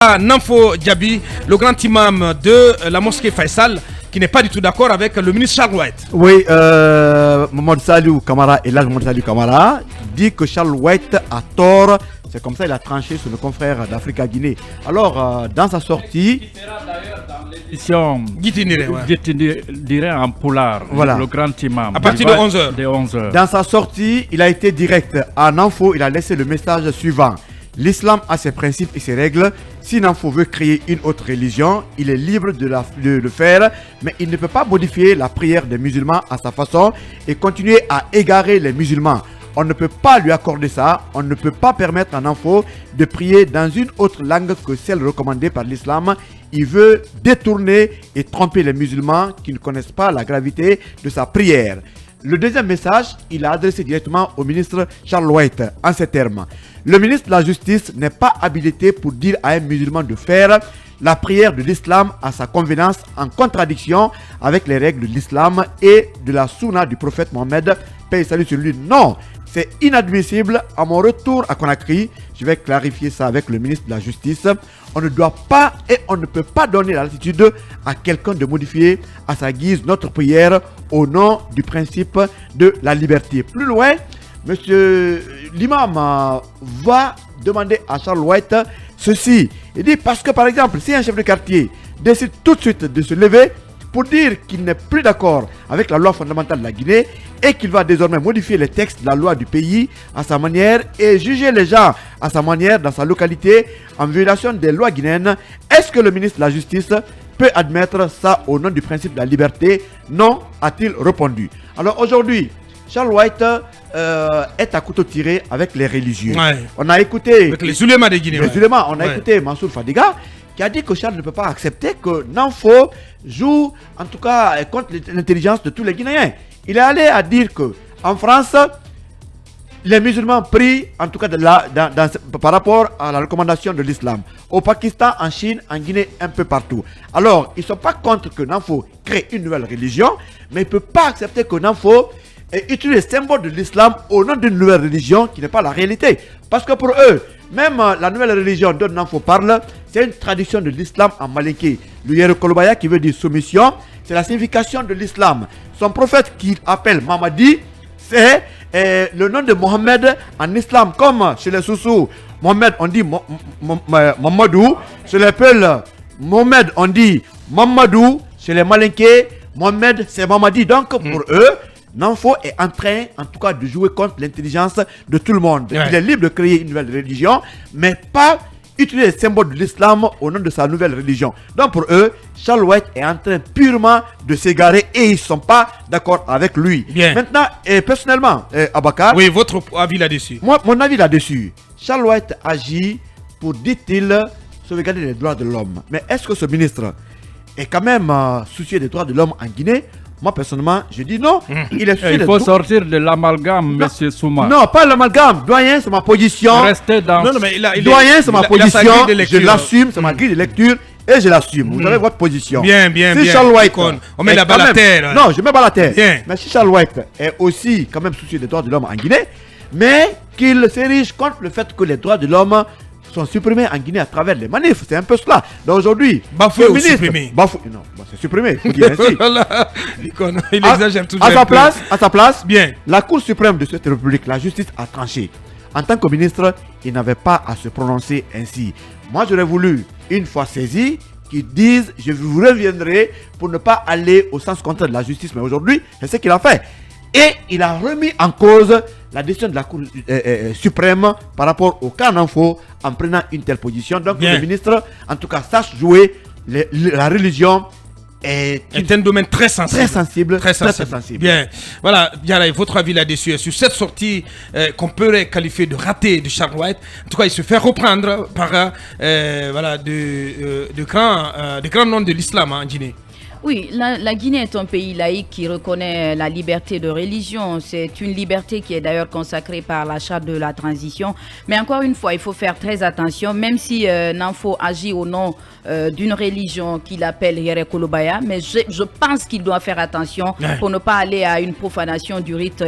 Nanfo Diaby, le grand imam de la mosquée Faisal, qui n'est pas du tout d'accord avec le ministre Charles White. Oui, Mohamed Salou Kamara et là Mohamed Salou Kamara dit que Charles White a tort. C'est comme ça qu'il a tranché sur le confrère d'Africa Guinée. Alors, dans sa sortie... L'édition dirait en polar, voilà. Le grand imam. À partir de 11h. Dans sa sortie, il a été direct à Nanfo. Il a laissé le message suivant. L'islam a ses principes et ses règles. Si Nanfo veut créer une autre religion, il est libre de le faire, mais il ne peut pas modifier la prière des musulmans à sa façon et continuer à égarer les musulmans. On ne peut pas lui accorder ça. On ne peut pas permettre à Nanfo de prier dans une autre langue que celle recommandée par l'islam. Il veut détourner et tromper les musulmans qui ne connaissent pas la gravité de sa prière. Le deuxième message, il a adressé directement au ministre Charles White en ces termes. Le ministre de la Justice n'est pas habilité pour dire à un musulman de faire la prière de l'islam à sa convenance en contradiction avec les règles de l'islam et de la sunna du prophète Mohammed, paix et salut sur lui. Non, c'est inadmissible. À mon retour à Conakry, je vais clarifier ça avec le ministre de la Justice. On ne doit pas et on ne peut pas donner la latitude à quelqu'un de modifier à sa guise notre prière au nom du principe de la liberté. Plus loin, monsieur l'imam va demander à Charles White ceci. Il dit parce que par exemple, si un chef de quartier décide tout de suite de se lever pour dire qu'il n'est plus d'accord avec la loi fondamentale de la Guinée et qu'il va désormais modifier les textes de la loi du pays à sa manière et juger les gens à sa manière dans sa localité en violation des lois guinéennes, est-ce que le ministre de la Justice peut admettre ça au nom du principe de la liberté? Non, a-t-il répondu. Alors aujourd'hui, Charles White est à couteau tiré avec les religieux. Ouais. On a écouté... Avec les ulémas de Guinée. Les ulémas, on a écouté Mansour Fadiga qui a dit que Charles ne peut pas accepter que Nanfo joue en tout cas contre l'intelligence de tous les Guinéens. Il est allé à dire que en France, les musulmans prient en tout cas par rapport à la recommandation de l'islam. Au Pakistan, en Chine, en Guinée, un peu partout. Alors, ils ne sont pas contre que Nanfo crée une nouvelle religion, mais ils ne peuvent pas accepter que Nanfo utilise les symboles de l'islam au nom d'une nouvelle religion qui n'est pas la réalité. Parce que pour eux, même la nouvelle religion dont Nanfo parle, c'est une tradition de l'islam en malinké. Le Yero Kolobaya qui veut dire soumission, c'est la signification de l'islam. Son prophète qui appelle Mamadi, c'est le nom de Mohammed en islam. Comme chez les Soussous, Mohammed on dit Mamadou. Chez les Peuls, Mohammed on dit Mamadou. Chez les Malinké, Mohammed c'est Mamadi. Donc pour eux, Nanfo est en train, en tout cas, de jouer contre l'intelligence de tout le monde. Ouais. Il est libre de créer une nouvelle religion, mais pas utiliser les symboles de l'islam au nom de sa nouvelle religion. Donc pour eux, Charles White est en train purement de s'égarer et ils ne sont pas d'accord avec lui. Bien. Maintenant, personnellement, Abakar... Oui, votre avis là-dessus. Moi, mon avis là-dessus, Charles White agit pour, dit-il, sauvegarder les droits de l'homme. Mais est-ce que ce ministre est quand même soucieux des droits de l'homme en Guinée? Moi, personnellement, je dis non. Il faut sortir de l'amalgame, monsieur Souma. Non, pas l'amalgame. Doyen, c'est ma position. Restez dans... Non, mais Doyen, c'est ma position. Je l'assume, c'est ma grille de lecture. Et je l'assume. Vous avez votre position. Bien. Si Charles White... On met la balle à terre. Non, je mets balle à terre. Bien. Mais si Charles White est aussi quand même soucieux des droits de l'homme en Guinée, mais qu'il s'érige contre le fait que les droits de l'homme sont supprimés en Guinée à travers les manifs. C'est un peu cela. Donc aujourd'hui, bafoué ou supprimé? Bafoué. Non, c'est supprimé. Il faut dire ainsi. Il exagère toujours. À sa place, bien. La Cour suprême de cette République, la justice a tranché. En tant que ministre, il n'avait pas à se prononcer ainsi. Moi, j'aurais voulu, une fois saisi, qu'ils disent je vous reviendrai pour ne pas aller au sens contraire de la justice. Mais aujourd'hui, c'est ce qu'il a fait. Et il a remis en cause la décision de la Cour suprême par rapport au cas Nanfo en prenant une telle position. Donc le ministre, en tout cas, sache jouer la religion est un domaine très sensible. Très sensible. Bien. Voilà, votre avis là-dessus. Sur cette sortie qu'on peut qualifier de ratée de Charles White, en tout cas, il se fait reprendre par de grands noms de l'islam en Guinée. Oui, la Guinée est un pays laïque qui reconnaît la liberté de religion. C'est une liberté qui est d'ailleurs consacrée par la charte de la transition. Mais encore une fois, il faut faire très attention, même si Nanfo agit au nom d'une religion qu'il appelle Yere Kolobaya, mais je pense qu'il doit faire attention pour ne pas aller à une profanation du rite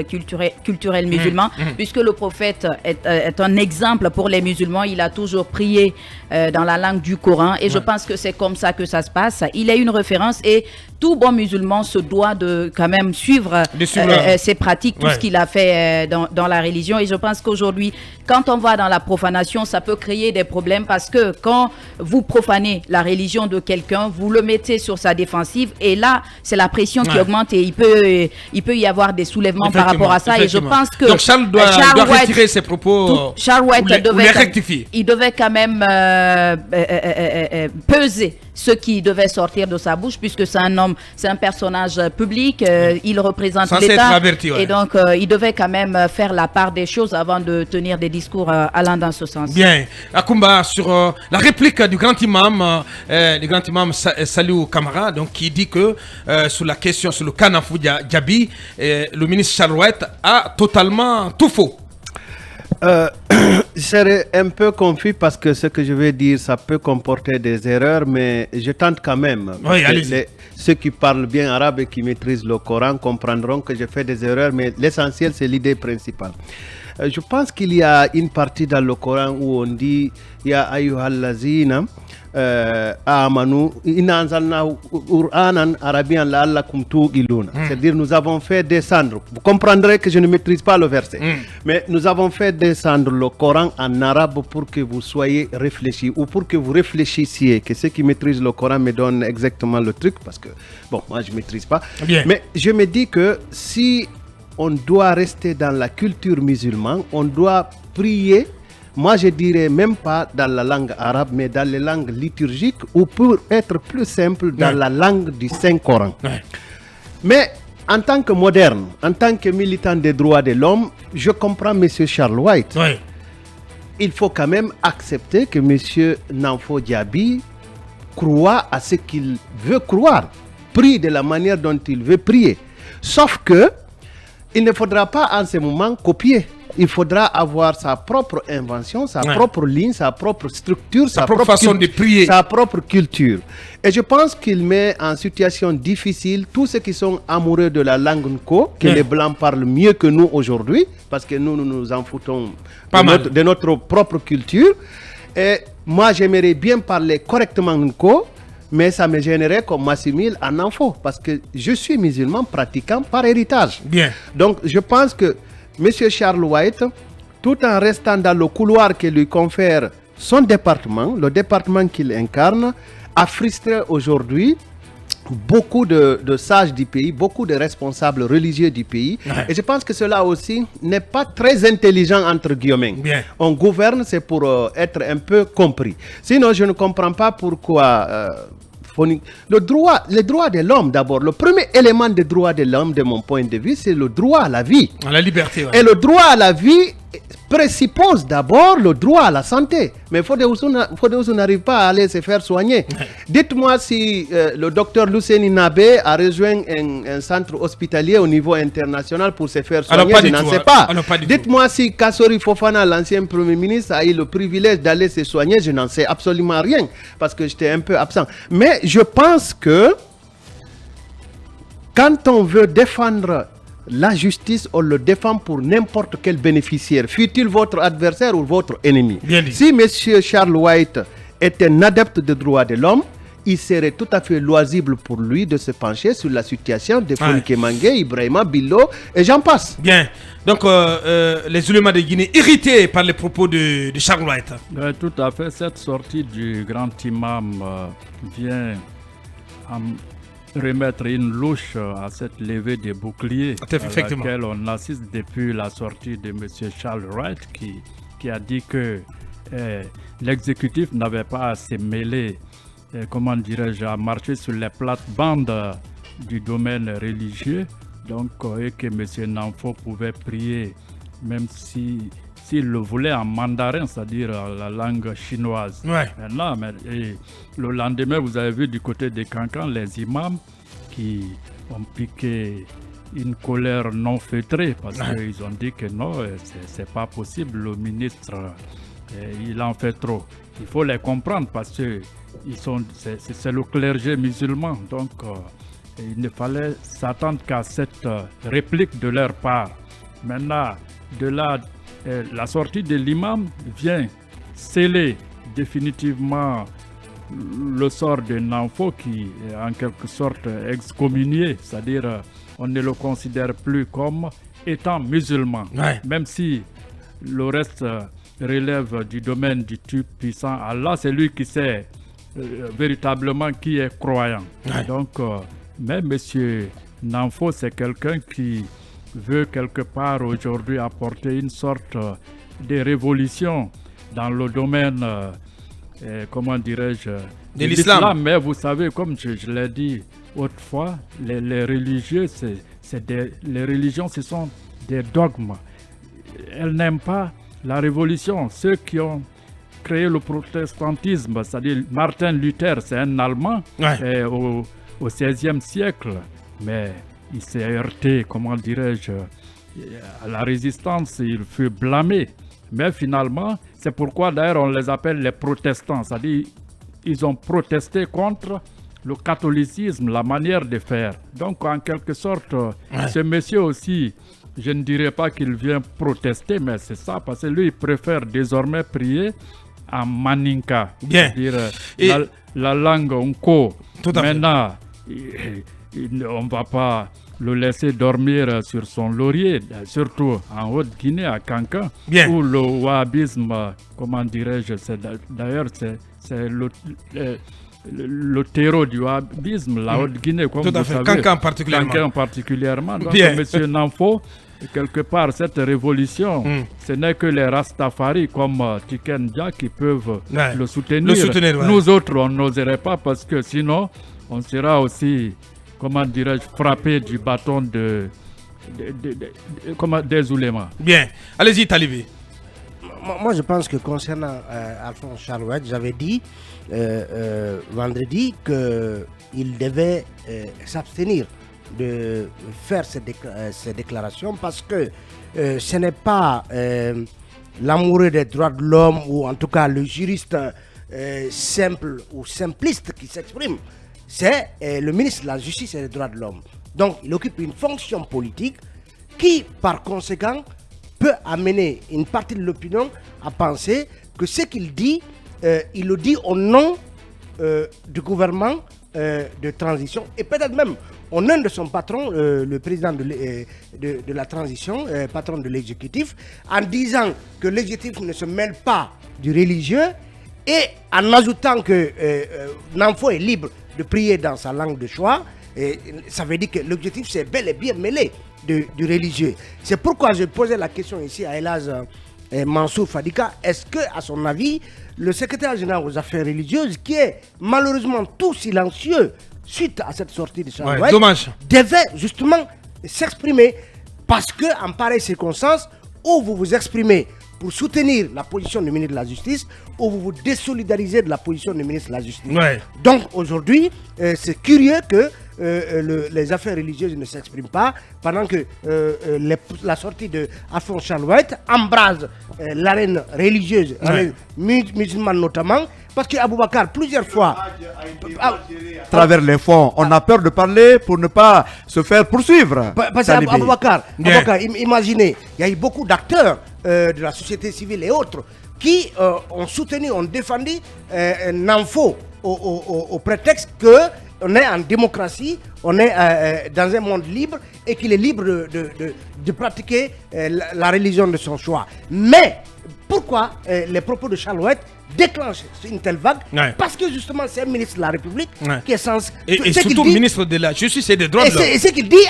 culturel musulman, puisque le prophète est un exemple pour les musulmans. Il a toujours prié dans la langue du Coran et je pense que c'est comme ça que ça se passe. Il est une référence et tout bon musulman se doit de quand même suivre ses pratiques, tout ce qu'il a fait dans la religion. Et je pense qu'aujourd'hui, quand on va dans la profanation, ça peut créer des problèmes parce que quand vous profanez la religion de quelqu'un, vous le mettez sur sa défensive et là, c'est la pression qui augmente et il peut y avoir des soulèvements par rapport à ça. Et je pense que donc Charles doit retirer ses propos, Charles White devait rectifier. Il devait quand même peser ce qui devait sortir de sa bouche, puisque c'est un homme, c'est un personnage public, il représente l'État, et donc il devait quand même faire la part des choses avant de tenir des discours allant dans ce sens. Bien, Akumba, sur la réplique du grand imam Salou Kamara, donc qui dit que sur la question sur le cas Nanfo Diaby, le ministre Charles White a totalement tout faux. Je serais un peu confus parce que ce que je vais dire, ça peut comporter des erreurs, mais je tente quand même. Oui, allez-y. Ceux qui parlent bien arabe et qui maîtrisent le Coran comprendront que je fais des erreurs, mais l'essentiel, c'est l'idée principale. Je pense qu'il y a une partie dans le Coran où on dit « Ya ayyuhallazina amanu inanzalna Qur'anan arabiyan la'allakum tuqiluna ». C'est-à-dire nous avons fait descendre, vous comprendrez que je ne maîtrise pas le verset, mais nous avons fait descendre le Coran en arabe pour que vous soyez réfléchis ou pour que vous réfléchissiez, que ceux qui maîtrisent le Coran me donnent exactement le truc parce que, bon, moi je ne maîtrise pas. Bien. Mais je me dis que si on doit rester dans la culture musulmane, on doit prier, moi je dirais même pas dans la langue arabe, mais dans les langues liturgiques ou pour être plus simple, dans la langue du Saint-Coran. Mais en tant que moderne, en tant que militant des droits de l'homme, je comprends M. Charles White. Il faut quand même accepter que M. Nanfo Diaby croit à ce qu'il veut croire, prie de la manière dont il veut prier. Sauf que il ne faudra pas en ce moment copier. Il faudra avoir sa propre invention, sa propre ligne, sa propre structure, sa propre façon de prier, sa propre culture. Et je pense qu'il met en situation difficile tous ceux qui sont amoureux de la langue Nko, que les Blancs parlent mieux que nous aujourd'hui, parce que nous nous en foutons de notre propre culture. Et moi, j'aimerais bien parler correctement Nko, mais ça me gênerait qu'on m'assimile en Nanfo, parce que je suis musulman pratiquant par héritage. Bien. Donc, je pense que M. Charles White, tout en restant dans le couloir que lui confère son département, le département qu'il incarne, a frustré aujourd'hui beaucoup de sages du pays, beaucoup de responsables religieux du pays. Et je pense que cela aussi n'est pas très intelligent, entre guillemets. Bien. On gouverne, c'est pour être un peu compris. Sinon, je ne comprends pas pourquoi... les droits de l'homme, d'abord. Le premier élément des droits de l'homme, de mon point de vue, c'est le droit à la vie. À la liberté. Et le droit à la vie présuppose d'abord le droit à la santé. Mais Fodéoussou n'arrive pas à aller se faire soigner. Dites-moi si le docteur Luceni Nabé a rejoint un centre hospitalier au niveau international pour se faire soigner. Je n'en sais pas. Dites-moi si Kassori Fofana, l'ancien Premier ministre, a eu le privilège d'aller se soigner. Je n'en sais absolument rien parce que j'étais un peu absent. Mais je pense que quand on veut défendre la justice, on le défend pour n'importe quel bénéficiaire, fût-il votre adversaire ou votre ennemi. Si M. Charles White est un adepte des droits de l'homme, il serait tout à fait loisible pour lui de se pencher sur la situation de Fonike Mangue, Ibrahima Billo et j'en passe. Bien. Donc, les ulémas de Guinée irrités par les propos de Charles White. Tout à fait. Cette sortie du grand imam vient remettre une louche à cette levée des boucliers à laquelle on assiste depuis la sortie de M. Charles White qui a dit que l'exécutif n'avait pas à se mêler, comment dirais-je, à marcher sur les plates-bandes du domaine religieux, donc et que M. Nanfo pouvait prier même si s'il le voulait en mandarin, c'est-à-dire la langue chinoise. Maintenant, le lendemain, vous avez vu du côté des Cancans, les imams qui ont piqué une colère non feutrée parce qu'ils ont dit que non, c'est pas possible, le ministre, il en fait trop. Il faut les comprendre parce que c'est le clergé musulman, donc il ne fallait s'attendre qu'à cette réplique de leur part. Maintenant, de là, la sortie de l'imam vient sceller définitivement le sort de Nanfo qui est en quelque sorte excommunié, c'est-à-dire on ne le considère plus comme étant musulman, même si le reste relève du domaine du Tout-Puissant Allah, c'est lui qui sait véritablement qui est croyant. Donc, mais M. Nanfo, c'est quelqu'un qui veut quelque part aujourd'hui apporter une sorte de révolution dans le domaine, comment dirais-je, de l'islam. Mais vous savez, comme je l'ai dit autrefois, les religieux, les religions, ce sont des dogmes. Elles n'aiment pas la révolution. Ceux qui ont créé le protestantisme, c'est-à-dire Martin Luther, c'est un Allemand au XVIe siècle, mais il s'est heurté, comment dirais-je, à la résistance, il fut blâmé. Mais finalement, c'est pourquoi d'ailleurs on les appelle les protestants, c'est-à-dire ils ont protesté contre le catholicisme, la manière de faire. Donc en quelque sorte, ce monsieur aussi, je ne dirais pas qu'il vient protester, mais c'est ça, parce que lui, il préfère désormais prier en maninka, c'est-à-dire la langue Nko. Maintenant, on ne va pas le laisser dormir sur son laurier, surtout en Haute-Guinée, à Cancan, où le wahhabisme, comment dirais-je, d'ailleurs c'est le terreau du wahhabisme, la Haute-Guinée, comme vous savez. Cancan particulièrement. Donc, M. Nanfo, quelque part, cette révolution, ce n'est que les Rastafari comme Tiken Jah qui peuvent le soutenir. Nous autres, on n'oserait pas parce que sinon, on sera aussi, comment dirais-je, frappé du bâton des oulémas. Bien. Allez-y, Talibé. Moi, je pense que concernant Alphonse Chalouette, j'avais dit vendredi qu'il devait s'abstenir de faire ces déclarations parce que ce n'est pas l'amoureux des droits de l'homme ou en tout cas le juriste simple ou simpliste qui s'exprime. C'est le ministre de la Justice et des droits de l'homme. Donc, il occupe une fonction politique qui, par conséquent, peut amener une partie de l'opinion à penser que ce qu'il dit, il le dit au nom du gouvernement de transition et peut-être même au nom de son patron, le président de la transition, patron de l'exécutif, en disant que l'exécutif ne se mêle pas du religieux et en ajoutant que Nanfo est libre de prier dans sa langue de choix. Et ça veut dire que l'objectif c'est bel et bien mêlé du religieux. C'est pourquoi je posais la question ici à Elhadj Mansour Fadika. Est-ce que, à son avis, le secrétaire général aux affaires religieuses, qui est malheureusement tout silencieux suite à cette sortie de Chalouette, devait justement s'exprimer parce que en pareille circonstance, où vous vous exprimez pour soutenir la position du ministre de la Justice ou vous vous désolidarisez de la position du ministre de la Justice. Donc aujourd'hui, c'est curieux que les affaires religieuses ne s'expriment pas pendant que la sortie de Alphonse Chalouette embrase l'arène religieuse, musulmane notamment, parce qu'Aboubacar, plusieurs fois, à travers les fonds, on a peur de parler pour ne pas se faire poursuivre. Parce qu'Aboubacar, imaginez, il y a eu beaucoup d'acteurs de la société civile et autres qui ont soutenu, ont défendu Nanfo au prétexte qu'on est en démocratie, on est dans un monde libre et qu'il est libre de pratiquer la religion de son choix. Mais pourquoi les propos de Chalouette déclenchent une telle vague? Parce que justement c'est un ministre de la République qui est censé... Et surtout ministre de la Justice et des droits de l'homme. Et ce qu'il dit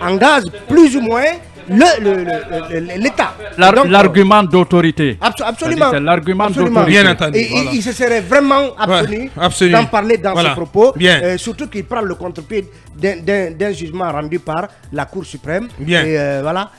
engage plus ou moins l'État. L'argument d'autorité. Absolument. C'est l'argument d'autorité. Bien entendu. Et il se serait vraiment abstenu d'en parler dans ses propos. Surtout qu'il prend le contre-pied d'un jugement rendu par la Cour suprême. Bien. Et voilà.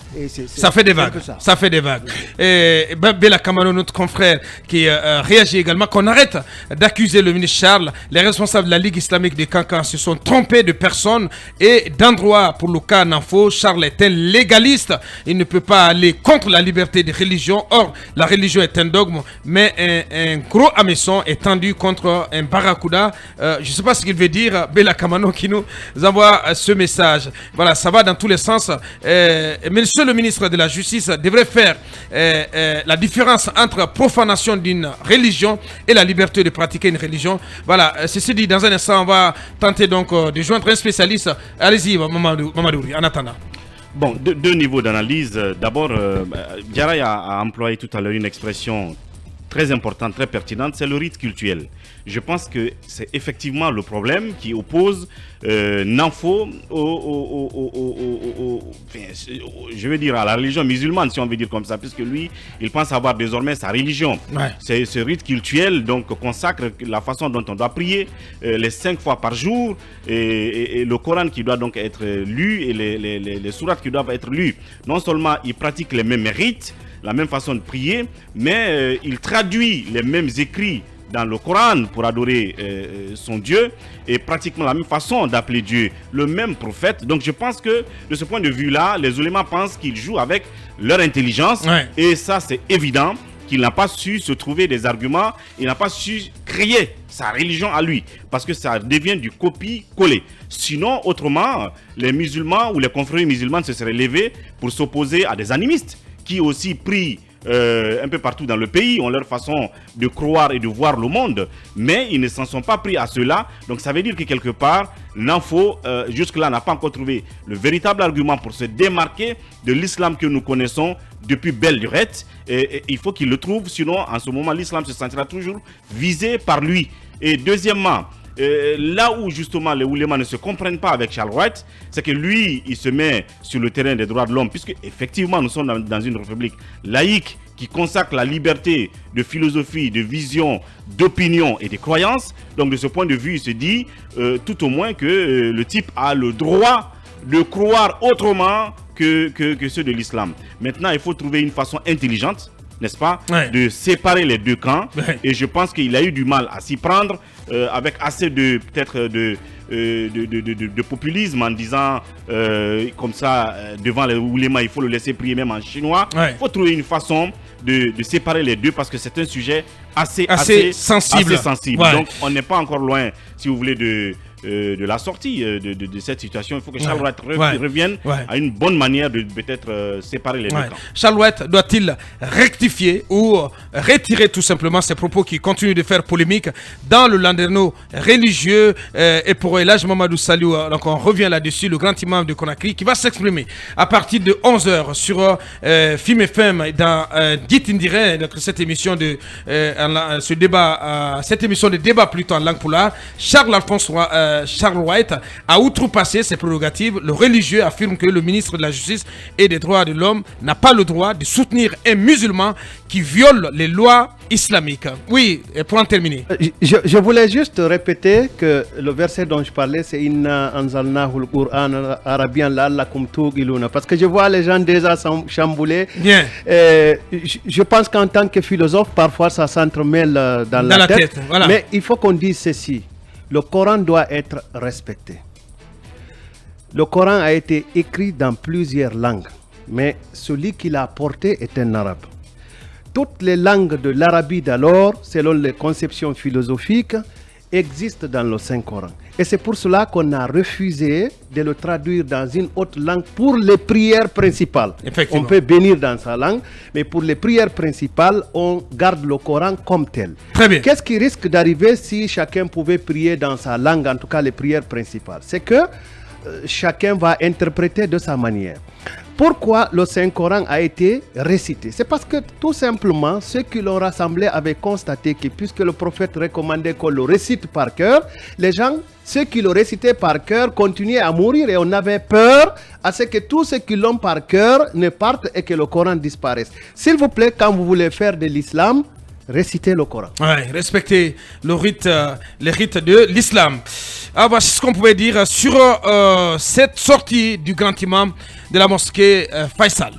Ça fait des vagues. Ça fait des vagues. Et Bella Kamano, notre confrère, qui réagit également, qu'on arrête d'accuser le ministre Charles. Les responsables de la Ligue islamique de Kankan se sont trompés de personnes et d'endroits pour le cas Nanfo. Charles est un légaliste. Il ne peut pas aller contre la liberté de religion. Or, la religion est un dogme, mais un gros hameçon est tendu contre un barracuda. Je ne sais pas ce qu'il veut dire, Bella Kamano, qui nous envoie ce message. Voilà, ça va dans tous les sens. Monsieur le ministre de la Justice devrait faire la différence entre profanation d'une religion et la liberté de pratiquer une religion. Voilà, ceci dit, dans un instant, on va tenter donc de joindre un spécialiste. Allez-y, Mamadou, en attendant. Bon, deux niveaux d'analyse. D'abord, Diarra a employé tout à l'heure une expression très importante, très pertinente, c'est le rite cultuel. Je pense que c'est effectivement le problème qui oppose Nanfo je veux dire à la religion musulmane, si on veut dire comme ça, puisque lui, il pense avoir désormais sa religion. Ouais. C'est ce rite cultuel donc consacre la façon dont on doit prier les 5 fois par jour et le Coran qui doit donc être lu et les sourates qui doivent être lus. Non seulement il pratique les mêmes rites, la même façon de prier, mais il traduit les mêmes écrits dans le Coran pour adorer son Dieu et pratiquement la même façon d'appeler Dieu, le même prophète. Donc je pense que de ce point de vue-là, les ulémas pensent qu'ils jouent avec leur intelligence et ça c'est évident qu'il n'a pas su se trouver des arguments, il n'a pas su créer sa religion à lui parce que ça devient du copie-coller. Sinon, autrement, les musulmans ou les confréries musulmanes se seraient levés pour s'opposer à des animistes qui aussi prient un peu partout dans le pays, ont leur façon de croire et de voir le monde, mais ils ne s'en sont pas pris à cela. Donc ça veut dire que quelque part, Nanfo, jusque-là, n'a pas encore trouvé le véritable argument pour se démarquer de l'islam que nous connaissons depuis belle lurette. Et il faut qu'il le trouve, sinon, en ce moment, l'islam se sentira toujours visé par lui. Et deuxièmement, là où justement les oulémas ne se comprennent pas avec Charles Wright, c'est que lui, il se met sur le terrain des droits de l'homme, puisque effectivement nous sommes dans une république laïque qui consacre la liberté de philosophie, de vision, d'opinion et de croyance. Donc de ce point de vue, il se dit tout au moins que le type a le droit de croire autrement que ceux de l'islam. Maintenant, il faut trouver une façon intelligente, n'est-ce pas, de séparer les deux camps. Et je pense qu'il a eu du mal à s'y prendre avec assez de peut-être de populisme en disant comme ça devant les oulémas, il faut le laisser prier même en chinois. Il faut trouver une façon de séparer les deux parce que c'est un sujet assez sensible. Donc on n'est pas encore loin, si vous voulez, de la sortie de cette situation. Il faut que Charles Wright revienne à une bonne manière de peut-être séparer les deux camps. Charles Wright doit-il rectifier ou retirer tout simplement ses propos qui continuent de faire polémique dans le landerneau religieux et pour Elhadj Mamadou Saliou? Donc on revient là-dessus, le grand imam de Conakry qui va s'exprimer à partir de 11h sur Film FM dans Dit Indire, cette émission de cette émission de débat plutôt en langue pulaar. Charles Wright a outrepassé ses prérogatives. Le religieux affirme que le ministre de la Justice et des Droits de l'Homme n'a pas le droit de soutenir un musulman qui viole les lois islamiques. Oui, et pour en terminer. Je voulais juste répéter que le verset dont je parlais, c'est Inna anzalnahu al-Qur'an arabiyan la'allakum tuqiluna. Parce que je vois les gens déjà chamboulés. Bien. Je pense qu'en tant que philosophe, parfois ça s'entremêle dans la tête. Voilà. Mais il faut qu'on dise ceci. Le Coran doit être respecté. Le Coran a été écrit dans plusieurs langues, mais celui qui l'a apporté est un arabe. Toutes les langues de l'Arabie d'alors, selon les conceptions philosophiques, existent dans le Saint-Coran. Et c'est pour cela qu'on a refusé de le traduire dans une autre langue pour les prières principales. On peut bénir dans sa langue, mais pour les prières principales, on garde le Coran comme tel. Très bien. Qu'est-ce qui risque d'arriver si chacun pouvait prier dans sa langue, en tout cas les prières principales? C'est que chacun va interpréter de sa manière. Pourquoi le Saint-Coran a été récité? C'est parce que tout simplement, ceux qui l'ont rassemblé avaient constaté que puisque le prophète recommandait qu'on le récite par cœur, les gens, ceux qui le récitaient par cœur, continuaient à mourir et on avait peur à ce que tous ceux qui l'ont par cœur ne partent et que le Coran disparaisse. S'il vous plaît, quand vous voulez faire de l'islam, récitez le Coran. Ouais, respectez le rite, les rites de l'islam. Ah bah, c'est ce qu'on pouvait dire sur cette sortie du grand imam de la mosquée Faisal.